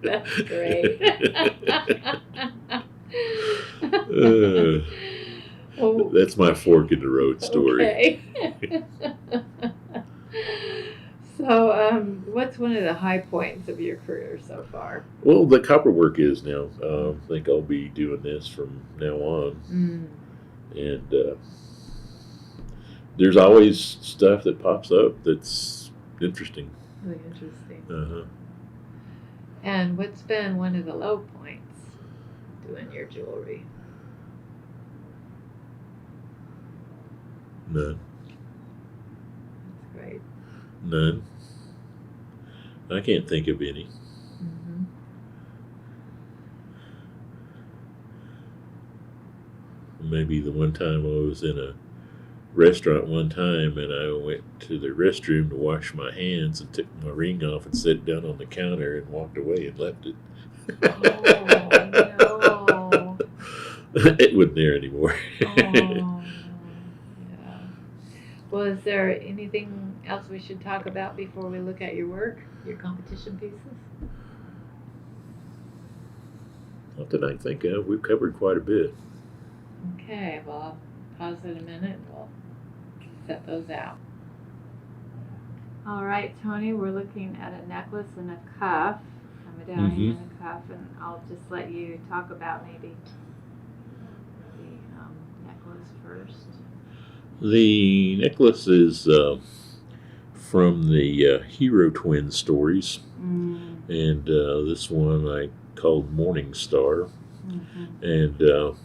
That's great. Oh, That's my fork in the road story. okay. So, what's one of the high points of your career so far? Well, the copper work is now. I think I'll be doing this from now on. And there's always stuff that pops up that's interesting. Really interesting. Uh-huh. And what's been one of the low points doing your jewelry? None. That's great. None. I can't think of any. Mm-hmm. Maybe the one time I was in a restaurant one time and I went to the restroom to wash my hands and took my ring off and set it down on the counter and walked away and left it. Oh, no. It wasn't there anymore. Oh, yeah. Well, is there anything else we should talk about before we look at your work, your competition pieces? Not that I can think of. We've covered quite a bit. Okay, well, I'll pause it a minute and we'll set those out. All right, Tony, we're looking at a necklace and a cuff, a medallion and a cuff, and I'll just let you talk about maybe the necklace first. The necklace is from the Hero Twin stories, and this one I called Morningstar. And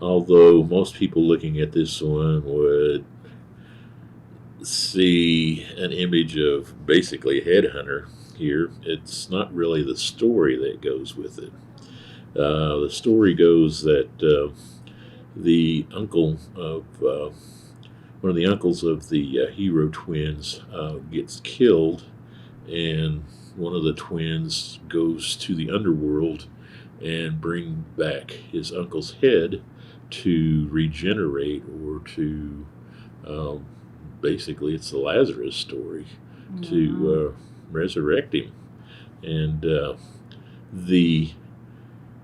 although most people looking at this one would see an image of basically a headhunter here, it's not really the story that goes with it. The story goes that the uncle of one of the uncles of the Hero twins gets killed, and one of the twins goes to the underworld and bring back his uncle's head to regenerate, or to basically it's the Lazarus story, to resurrect him. And the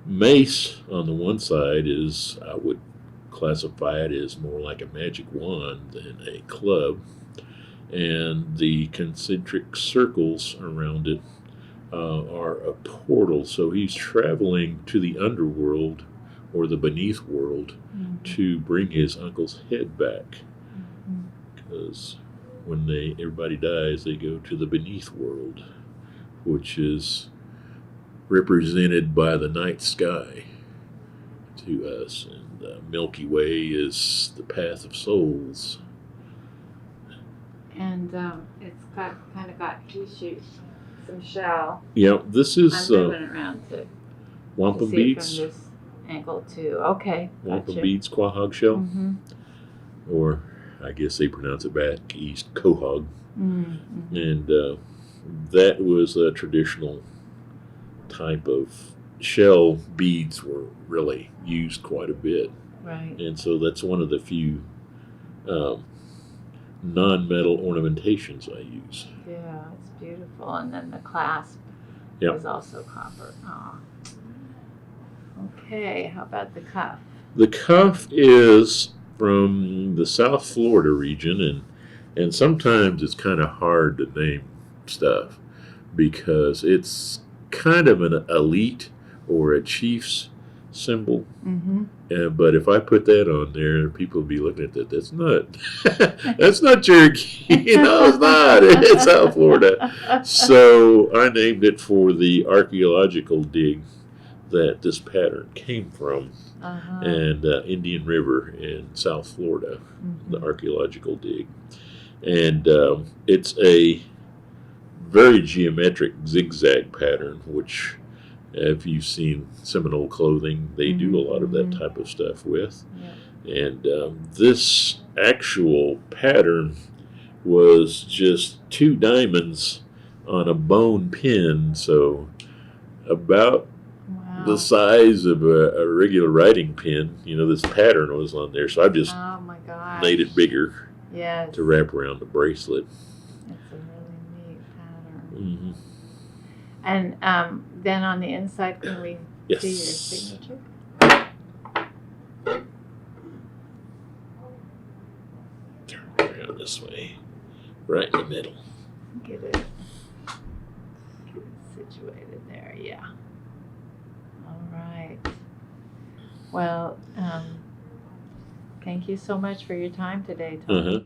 mace on the one side is, I would classify it as more like a magic wand than a club, and the concentric circles around it are a portal. So he's traveling to the underworld or the beneath world to bring his uncle's head back, because when everybody dies, they go to the beneath world, which is represented by the night sky to us, and the Milky Way is the path of souls. And it's kind of got some shell. Yeah, this is I'm moving around to wampum see beads. from this angle too. Okay, Wampum gotcha. beads, quahog shell, or I guess they pronounce it back east, quahog. And that was a traditional type of shell. Beads were really used quite a bit. Right. And so that's one of the few non-metal ornamentations I use. Yeah, it's beautiful. And then the clasp is also copper. Oh. Okay, how about the cuff? The cuff is from the South Florida region, and sometimes it's kind of hard to name stuff because it's kind of an elite or a chief's symbol. But if I put that on there, people will be looking at that. That's not Cherokee. No, it's not. It's South Florida. So I named it for the archaeological dig that this pattern came from, and Indian River in South Florida, the archaeological dig. And it's a very geometric zigzag pattern, which if you've seen Seminole clothing, they do a lot of that type of stuff with. Yeah. And this actual pattern was just 2 diamonds on a bone pin, so about the size of a regular writing pin. You know, this pattern was on there, so I just Oh my gosh. made it bigger Yes. to wrap around the bracelet. It's a really neat pattern. Mm-hmm. And then on the inside, can we Yes. see your signature? Turn it around this way, right in the middle. Get it situated there, yeah. All right. Well, thank you so much for your time today, Tony. Uh-huh.